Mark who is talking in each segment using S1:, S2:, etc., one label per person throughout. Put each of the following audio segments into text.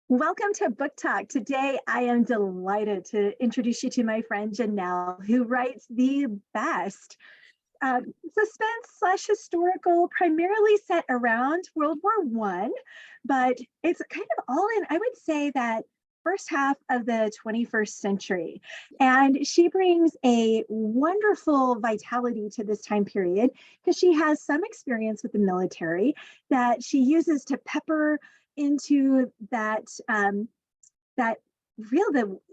S1: Welcome to Book Talk. Today, I am delighted to introduce you to my friend J'Nell, who writes the best suspense slash historical, primarily set around World War One, but it's kind of all in, I would say, that first half of the 21st century. And she brings a wonderful vitality to this time period because she has some experience with the military that she uses to pepper into that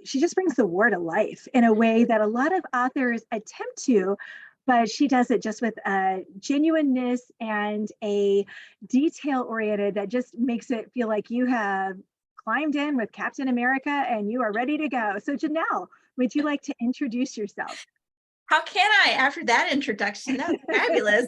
S1: she just brings the war to life in a way that a lot of authors attempt to, but she does it just with a genuineness and a detail oriented that just makes it feel like you have climbed in with Captain America and you are ready to go. So J'Nell, would you like to introduce yourself?
S2: How can I after that introduction? That's fabulous.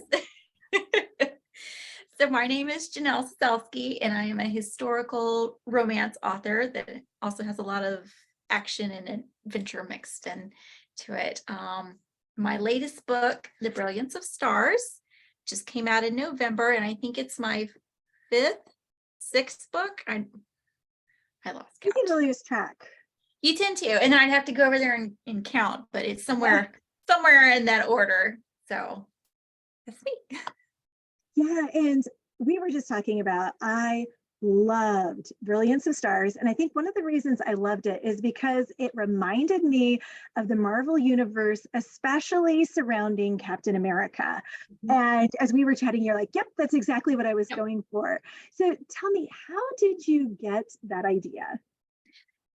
S2: So my name is J'Nell Ciesielski, and I am a historical romance author that also has a lot of action and adventure mixed into it. My latest book, The Brilliance of Stars, just came out in November, and I think it's my sixth book. I lost count.
S1: You can lose track.
S2: You tend to, and then I'd have to go over there and count, but it's somewhere in that order. So that's me.
S1: Yeah, and we were just talking about, I loved Brilliance of Stars. And I think one of the reasons I loved it is because it reminded me of the Marvel universe, especially surrounding Captain America. And as we were chatting, you're like, yep, that's exactly what I was going for. So tell me, how did you get that idea?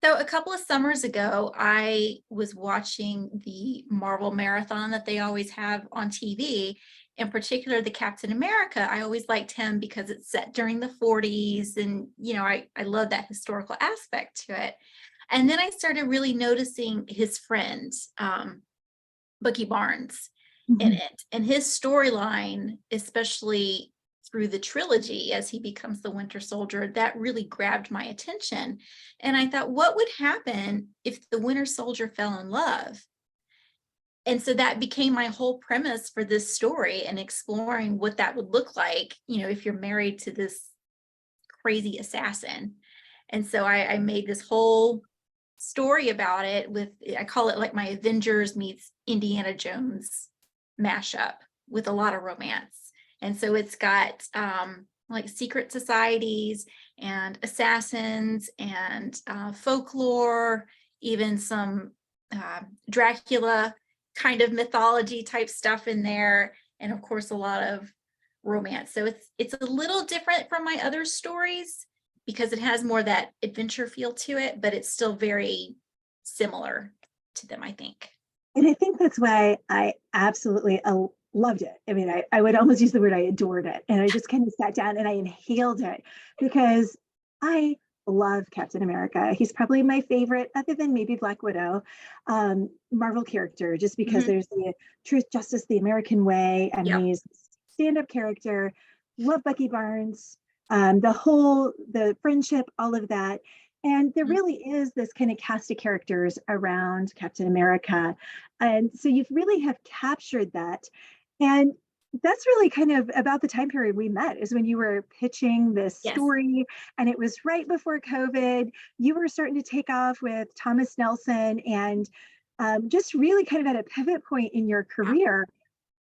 S2: So a couple of summers ago, I was watching the Marvel marathon that they always have on TV. In particular, the Captain America. I always liked him because it's set during the 40s. And, I love that historical aspect to it. And then I started really noticing his friend, Bucky Barnes, in it. And his storyline, especially through the trilogy as he becomes the Winter Soldier, that really grabbed my attention. And I thought, what would happen if the Winter Soldier fell in love? And so that became my whole premise for this story, and exploring what that would look like, if you're married to this crazy assassin. And so I made this whole story about it I call it like my Avengers meets Indiana Jones mashup with a lot of romance. And so it's got like secret societies and assassins and folklore, even some Dracula kind of mythology type stuff in there, and of course a lot of romance. So it's a little different from my other stories because it has more that adventure feel to it, but it's still very similar to them, I think.
S1: And I think that's why I absolutely loved it. I mean, I would almost use the word I adored it. And I just kind of sat down and I inhaled it because I love Captain America. He's probably my favorite, other than maybe Black Widow, Marvel character, just because there's the truth, justice, the American way, and he's stand-up character. Love Bucky Barnes, the friendship, all of that. And there really is this kind of cast of characters around Captain America. And so you really have captured that. And that's really kind of about the time period we met, is when you were pitching this story, and it was right before COVID. You were starting to take off with Thomas Nelson, and just really kind of at a pivot point in your career.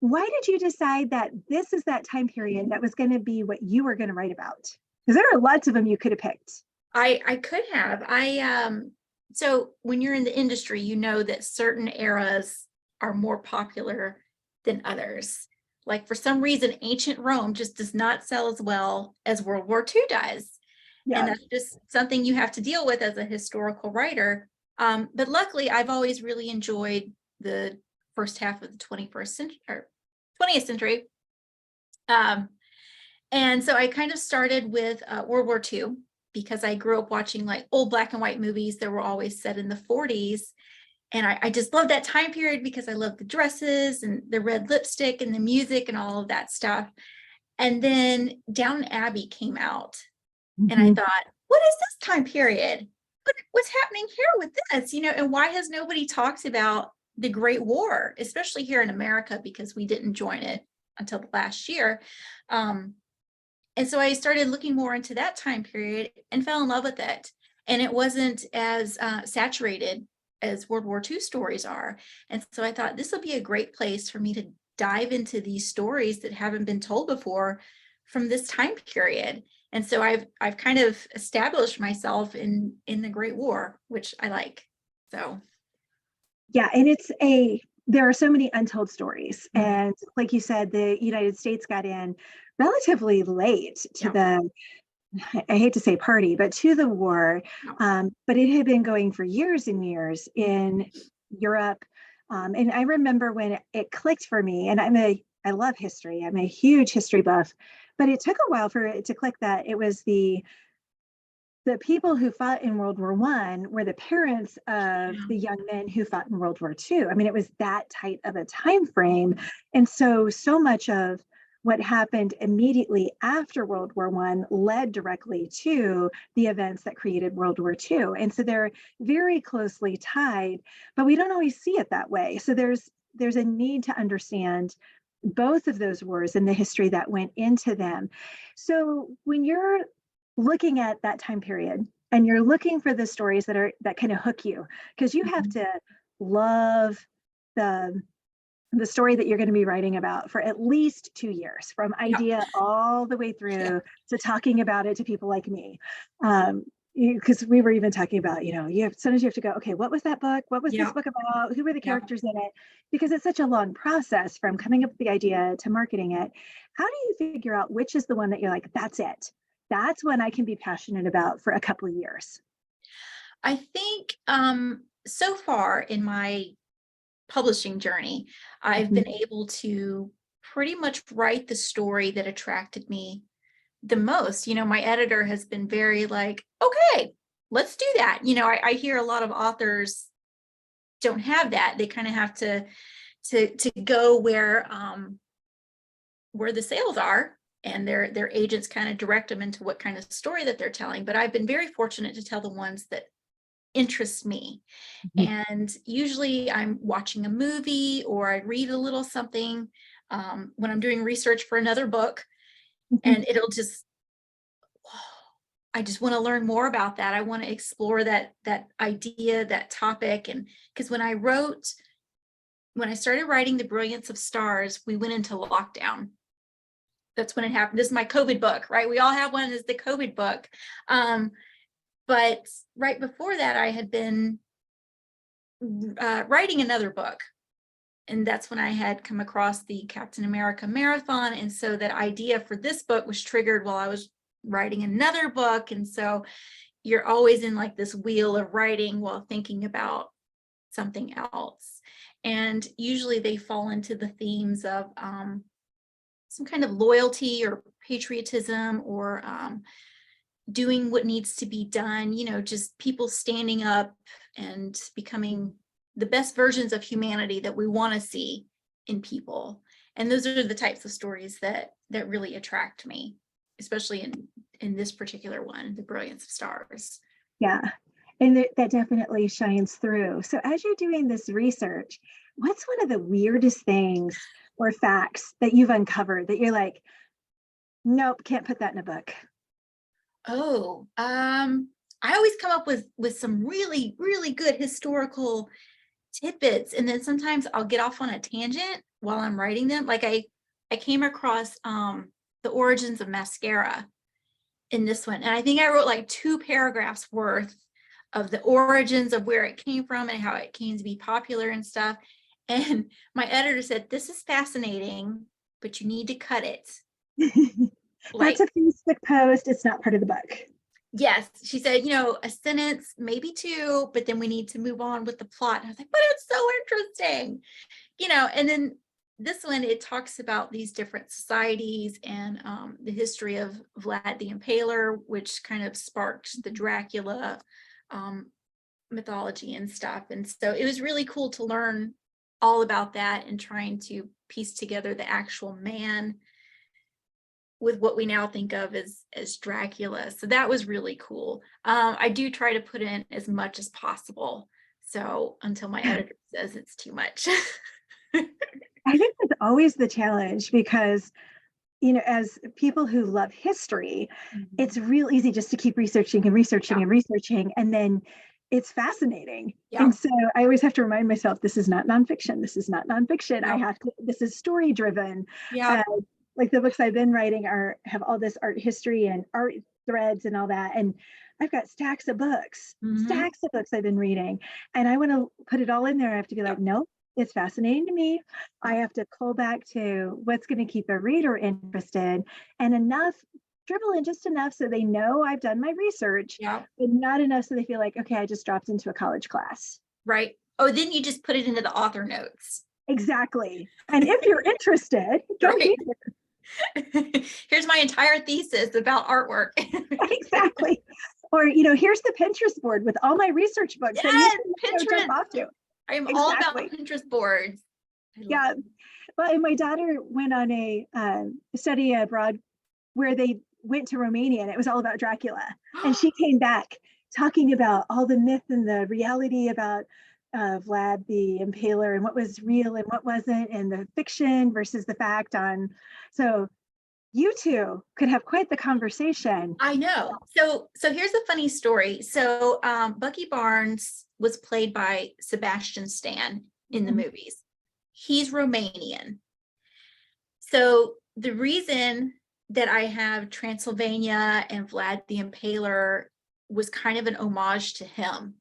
S1: Why did you decide that this is that time period that was going to be what you were going to write about? Because there are lots of them you could have picked.
S2: I could have. So when you're in the industry, you know that certain eras are more popular than others. Like, for some reason, ancient Rome just does not sell as well as World War II does. And that's just something you have to deal with as a historical writer. But luckily, I've always really enjoyed the first half of the 21st century or 20th century. And so I kind of started with World War II, because I grew up watching like old black and white movies that were always set in the 40s. And I just love that time period because I love the dresses and the red lipstick and the music and all of that stuff. And then Downton Abbey came out, and I thought, what is this time period? What's happening here with this? And why has nobody talked about the Great War, especially here in America, because we didn't join it until last year. And so I started looking more into that time period and fell in love with it. and it wasn't as saturated as World War II stories are. And so I thought this will be a great place for me to dive into these stories that haven't been told before from this time period. And so I've kind of established myself in the Great War, which I like. So
S1: Yeah, and there are so many untold stories. And like you said, the United States got in relatively late to
S2: yeah,
S1: the, I hate to say party, but to the war. But it had been going for years and years in Europe. And I remember when it clicked for me, and I love history. I'm a huge history buff, but it took a while for it to click that it was the people who fought in World War I were the parents of
S2: yeah,
S1: the young men who fought in World War II. I mean, it was that tight of a time frame. And so much of what happened immediately after World War I led directly to the events that created World War II. And so they're very closely tied, but we don't always see it that way. So there's a need to understand both of those wars and the history that went into them. So when you're looking at that time period and you're looking for the stories that kind of hook you, because you have to love the story that you're going to be writing about for at least 2 years, from
S2: yeah,
S1: idea all the way
S2: yeah,
S1: through to talking about it to people like me. Because we were even talking about, sometimes you have to go, okay, what was that book? What was this
S2: yeah,
S1: book about? Who were the
S2: yeah.
S1: characters in it? Because it's such a long process from coming up with the idea to marketing it. How do you figure out which is the one that you're like, that's it? That's one I can be passionate about for a couple of years.
S2: I think so far in my publishing journey, I've
S1: Mhm.
S2: been able to pretty much write the story that attracted me the most. My editor has been very like, okay, let's do that. I hear a lot of authors don't have that. They kind of have to go where the sales are, and their agents kind of direct them into what kind of story that they're telling. But I've been very fortunate to tell the ones that interest me.
S1: Mhm.
S2: And usually I'm watching a movie or I read a little something when I'm doing research for another book,
S1: Mhm.
S2: and it'll just, I just want to learn more about that. I want to explore that idea, that topic. And because when I started writing The Brilliance of Stars, we went into lockdown. That's when it happened. This is my COVID book, right? We all have one as the COVID book. Um, but right before that, I had been writing another book. And that's when I had come across the Captain America marathon. And so that idea for this book was triggered while I was writing another book. And so you're always in like this wheel of writing while thinking about something else. And usually they fall into the themes of some kind of loyalty or patriotism, or doing what needs to be done, just people standing up and becoming the best versions of humanity that we want to see in people. And those are the types of stories that really attract me, especially in this particular one, The Brilliance of Stars.
S1: Yeah, and that definitely shines through. So as you're doing this research, what's one of the weirdest things or facts that you've uncovered that you're like, nope, can't put that in a book?
S2: Oh, I always come up with some really, really good historical tidbits, and then sometimes I'll get off on a tangent while I'm writing them. Like I came across the origins of mascara in this one, and I think I wrote like 2 paragraphs worth of the origins of where it came from and how it came to be popular and stuff. And my editor said, "This is fascinating, but you need to cut it."
S1: That's
S2: Like,
S1: a Facebook post. It's not part of the book.
S2: yes, she said, a sentence, maybe 2, but then we need to move on with the plot. And I was like, but it's so interesting. And then this one, it talks about these different societies and the history of Vlad the Impaler, which kind of sparked the Dracula um, mythology and stuff. And so it was really cool to learn all about that and trying to piece together the actual man with what we now think of as Dracula. So that was really cool. I do try to put in as much as possible. So until my editor says it's too much.
S1: I think that's always the challenge because as people who love history, it's
S2: Mhm.
S1: real easy just to keep researching and researching
S2: Yeah.
S1: and researching, and then it's fascinating.
S2: Yeah.
S1: And so I always have to remind myself, this is not nonfiction. This is not nonfiction.
S2: Yeah.
S1: This is story driven.
S2: Yeah.
S1: Uh, like the books I've been writing have all this art history and art threads and all that. And I've got
S2: Mhm.
S1: stacks of books I've been reading. And I want to put it all in there. I have to be
S2: Yeah.
S1: like, nope, it's fascinating to me. I have to pull back to what's going to keep a reader interested, and dribble in just enough so they know I've done my research,
S2: Yeah.
S1: but not enough so they feel like, okay, I just dropped into a college class.
S2: Right. Oh, then you just put it into the author notes.
S1: Exactly. And if you're interested, go
S2: Right.
S1: here.
S2: Here's my entire thesis about artwork.
S1: Exactly. Or, here's the Pinterest board with all my research books that you
S2: Yes,
S1: can, jump
S2: Pinterest.
S1: off to.
S2: I am all about
S1: Exactly.
S2: Pinterest boards. I love
S1: Yeah.
S2: them.
S1: Well, and my daughter went on a study abroad where they went to Romania, and it was all about Dracula. And she came back talking about all the myth and the reality about Vlad the Impaler and what was real and what wasn't, and the fiction versus the fact on. So you two could have quite the conversation.
S2: I know. So here's a funny story. So Bucky Barnes was played by Sebastian Stan in the
S1: Mhm.
S2: movies. He's Romanian. So the reason that I have Transylvania and Vlad the Impaler was kind of an homage to him.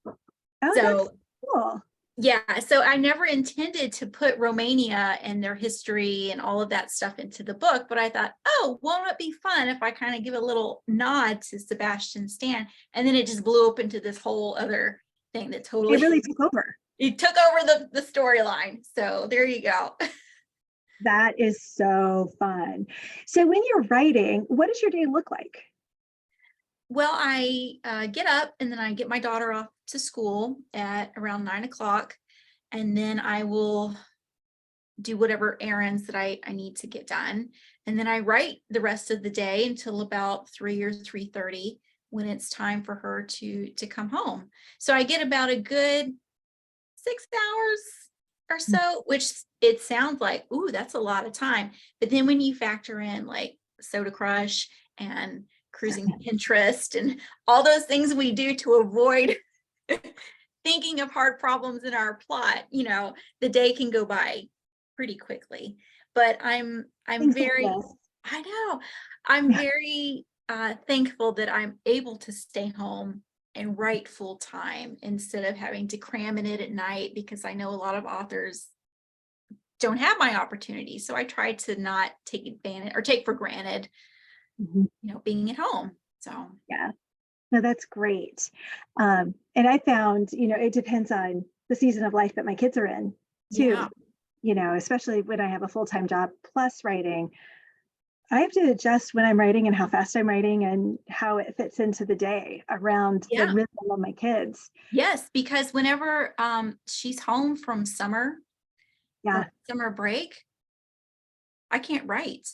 S1: Oh, that's
S2: So
S1: cool.
S2: yeah, so I never intended to put Romania and their history and all of that stuff into the book, but I thought, oh, won't it be fun if I kind of give a little nod to Sebastian Stan? And then it just blew up into this whole other thing that
S1: It
S2: totally
S1: really took over.
S2: it took over the storyline. So there you go.
S1: That is so fun. So when you're writing, what does your day look like?
S2: Well, I get up and then I get my daughter off to school at around 9 o'clock, and then I will do whatever errands that I need to get done. And then I write the rest of the day until about 3 or 3:30 when it's time for her to come home. So I get about a good 6 hours or so, which it sounds like, ooh, that's a lot of time. But then when you factor in like Soda Crush and cruising Pinterest and all those things we do to avoid thinking of hard problems in our plot, the day can go by pretty quickly. But I'm
S1: Things like
S2: very,
S1: this.
S2: I know, I'm very thankful that I'm able to stay home and write full time instead of having to cram in it at night, because I know a lot of authors don't have my opportunity. So I try to not take advantage or take for granted,
S1: Mhm.
S2: being at home. So
S1: Yeah. No, that's great. And I found, it depends on the season of life that my kids are in
S2: yeah,
S1: too, especially when I have a full-time job plus writing. I have to adjust when I'm writing and how fast I'm writing and how it fits into the day around the
S2: yeah.
S1: rhythm of my kids.
S2: Yes, because whenever she's home from from
S1: Yeah.
S2: summer break, I can't write.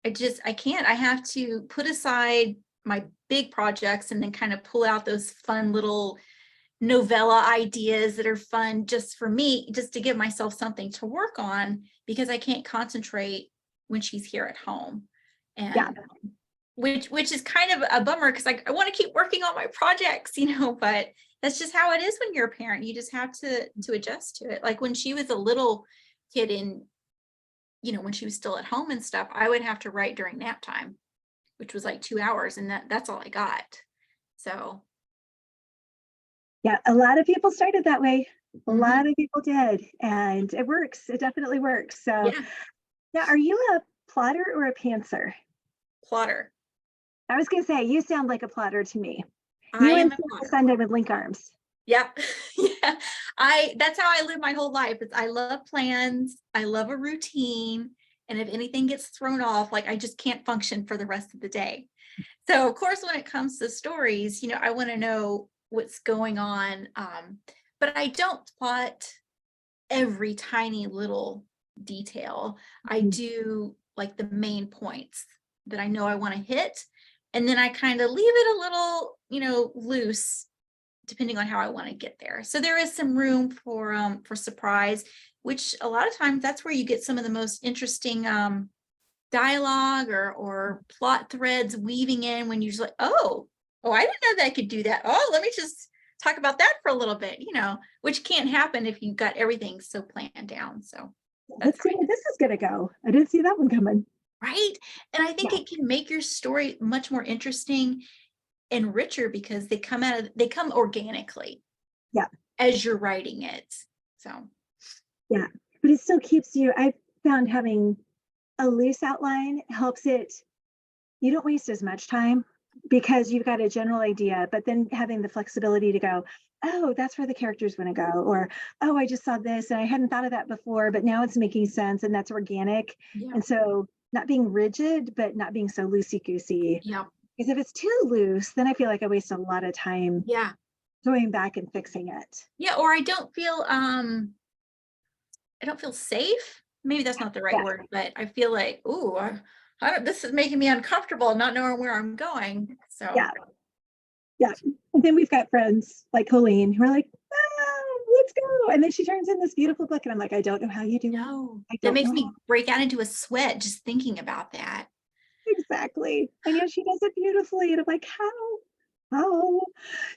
S2: I can't. I have to put aside my big projects and then kind of pull out those fun little novella ideas that are fun just for me, just to give myself something to work on, because I can't concentrate when she's here at home.
S1: Yeah.
S2: And which is kind of a bummer, because I want to keep working on my projects, but that's just how it is when you're a parent. You just have to adjust to it. Like when she was a little kid, in when she was still at home and stuff, I would have to write during nap time, which was like 2 hours, and that's all I got. So
S1: Yeah. A lot of people started that way. A
S2: mhm,
S1: lot of people did. And it works. It definitely works. So
S2: yeah,
S1: now, are you a plotter or a pantser?
S2: plotter.
S1: I was going to say, you sound like a plotter to me.
S2: I
S1: You
S2: am
S1: and
S2: a plotter.
S1: Sunday with link arms.
S2: Yep. Yeah. That's how I live my whole life. I love plans. I love a routine. And if anything gets thrown off, like I just can't function for the rest of the day. So of course, when it comes to stories, I want to know what's going on. But I don't plot every tiny little detail. I
S1: Mhm.
S2: do like the main points that I know I want to hit. And then I kind of leave it a little, loose, depending on how I want to get there. So there is some room for surprise, which a lot of times that's where you get some of the most interesting dialogue or plot threads weaving in when you're just like, oh, I didn't know that I could do that. Oh, let me just talk about that for a little bit, which can't happen if you've got everything so planned down. So that's
S1: Let's see where this is going to go. I didn't see that one coming.
S2: right. And I think
S1: Yeah.
S2: it can make your story much more interesting and richer because they come organically
S1: Yeah.
S2: as you're writing it. So
S1: Yeah. But it still keeps you, I've found having a loose outline helps it, you don't waste as much time because you've got a general idea, but then having the flexibility to go, oh, that's where the characters want to go, or oh, I just saw this and I hadn't thought of that before, but now it's making sense and that's organic.
S2: yeah.
S1: And so not being rigid, but not being so loosey goosey.
S2: Yeah.
S1: Because if it's too loose, then I feel like I waste a lot of time
S2: Yeah.
S1: going back and fixing it.
S2: Yeah. Or I don't feel safe. Maybe that's not the right
S1: Yeah.
S2: word, but I feel like, ooh, this is making me uncomfortable, not knowing where I'm going. So
S1: Yeah. Yeah. And then we've got friends like Colleen who are like, let's go. And then she turns in this beautiful book. And I'm like, I don't know how you do it.
S2: no,
S1: I
S2: that
S1: don't
S2: makes
S1: know
S2: me
S1: how.
S2: break out into a sweat just thinking about that.
S1: Exactly. And yet she does it beautifully. And I'm like, how? How?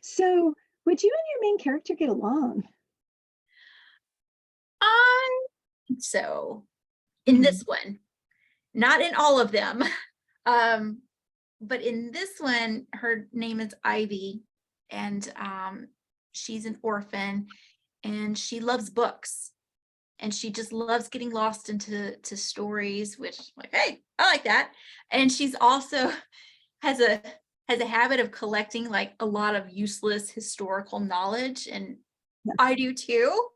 S1: So would you and your main character get along?
S2: I so in
S1: Mhm.
S2: this one, not in all of them, um, but in this one, her name is Ivy, and she's an orphan, and she loves books, and she just loves getting lost into stories, which like, hey, I like that. And she's also has a habit of collecting like a lot of useless historical knowledge, and
S1: Yeah.
S2: I do too.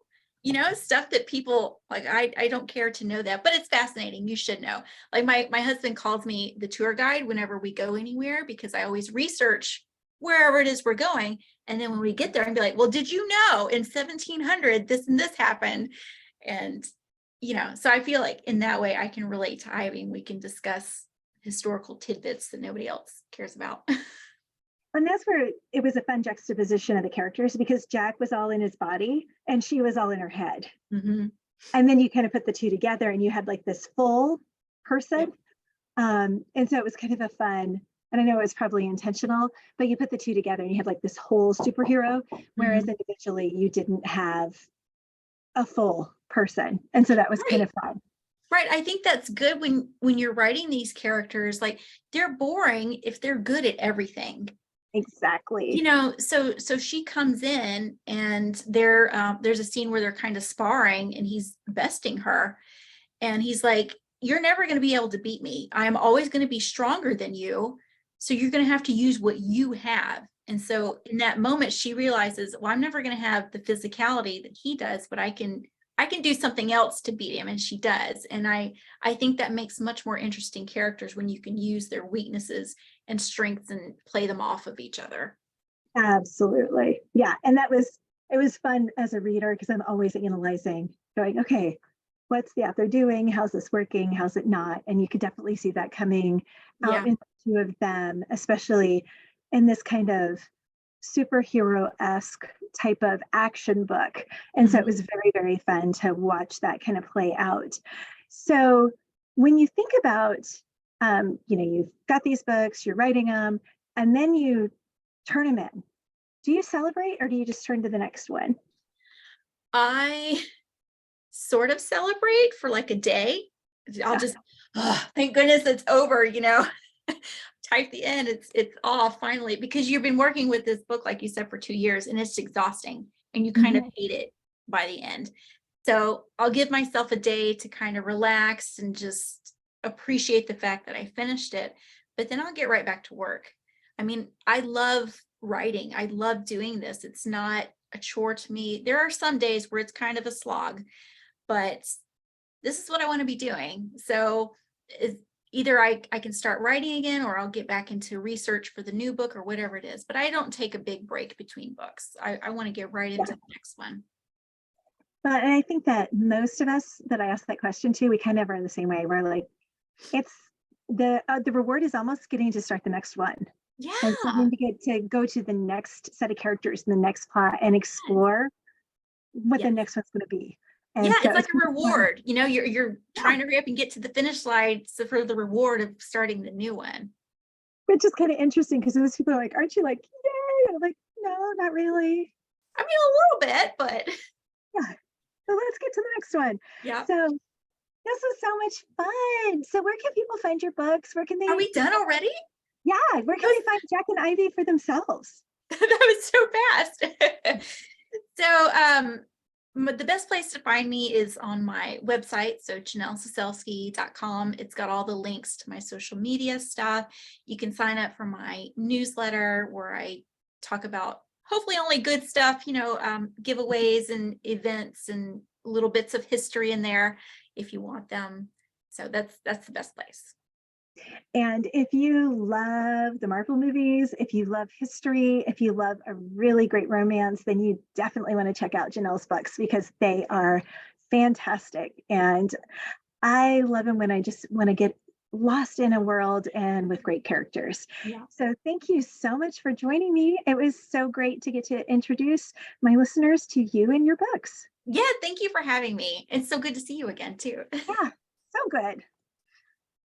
S2: Stuff that people like, I don't care to know that, but it's fascinating. You should know. Like my husband calls me the tour guide whenever we go anywhere because I always research wherever it is we're going. And then when we get there and be like, well, did you know in 1700 this and this happened? And so I feel like in that way I can relate to Ivy and we can discuss historical tidbits that nobody else cares about.
S1: And that's where it was a fun juxtaposition of the characters because Jack was all in his body and she was all in her head.
S2: Mm-hmm.
S1: And then you kind of put the two together and you had like this full person.
S2: Yep.
S1: And so it was kind of a fun, and I know it was probably intentional, but you put the two together and you had like this whole superhero, whereas
S2: Mm-hmm.
S1: individually you didn't have a full person. And so that was kind
S2: Right.
S1: of fun.
S2: Right. I think that's good when you're writing these characters, like they're boring if they're good at everything.
S1: Exactly.
S2: So she comes in and there's a scene where they're kind of sparring and he's besting her and he's like, you're never going to be able to beat me. I'm always going to be stronger than you. So you're going to have to use what you have. And so in that moment, she realizes, well, I'm never going to have the physicality that he does, but I can do something else to beat him. And she does. And I think that makes much more interesting characters when you can use their weaknesses and strengths and play them off of each other.
S1: Absolutely. Yeah. And it was fun as a reader because I'm always analyzing, going, okay, what's the author doing? How's this working? How's it not? And you could definitely see that coming out
S2: Yeah.
S1: in the two of them, especially in this kind of superhero-esque type of action book. And so it
S2: Mhm.
S1: was very, very fun to watch that kind of play out. So when you think about, you've got these books, you're writing them, and then you turn them in. Do you celebrate or do you just turn to the next one?
S2: I sort of celebrate for like a day. I'll
S1: Yeah.
S2: just, oh, thank goodness it's over. Type the end, it's off finally, because you've been working with this book, like you said, for 2 years and it's exhausting and you kind of
S1: Mhm.
S2: hate it by the end. So I'll give myself a day to kind of relax and just appreciate the fact that I finished it, but then I'll get right back to work. I mean, I love writing. I love doing this. It's not a chore to me. There are some days where it's kind of a slog, but this is what I want to be doing. So either I can start writing again or I'll get back into research for the new book or whatever it is. But I don't take a big break between books. I want to get right into
S1: Yeah.
S2: the next one.
S1: But and I think that most of us that I ask that question to, we kind of are the same way. We're like, it's the reward is almost getting to start the next one. And so
S2: Yeah.
S1: then you get to go to the next set of characters and the next plot and explore what the
S2: Yes.
S1: next one's going to be. And
S2: Yeah,
S1: so
S2: it's like
S1: it's
S2: a
S1: kind of fun.
S2: reward. You're
S1: Yeah,
S2: trying to hurry up and get to the finish line so for the reward of starting the new one.
S1: which is kind of interesting because those people are like, "Aren't you like, yay?" I'm like, "No, not really."
S2: I mean, a little bit, but
S1: Yeah. So let's get to the next one.
S2: yeah.
S1: So this was so much fun. So where can people find your books? Where can
S2: Are
S1: they,
S2: we done already?
S1: yeah, where can
S2: That
S1: they find Jack and Ivy for themselves?
S2: that was so fast. So, the best place to find me is on my website, so J'NellCiesielski.com. It's got all the links to my social media stuff. You can sign up for my newsletter where I talk about hopefully only good stuff, giveaways and events and little bits of history in there if you want them. So that's the best place.
S1: And if you love the Marvel movies, if you love history, if you love a really great romance, then you definitely want to check out Janelle's books because they are fantastic. And I love them when I just want to get lost in a world and with great characters.
S2: Yeah.
S1: So thank you so much for joining me. It was so great to get to introduce my listeners to you and your books.
S2: Yeah, thank you for having me. It's so good to see you again too.
S1: Yeah, so good.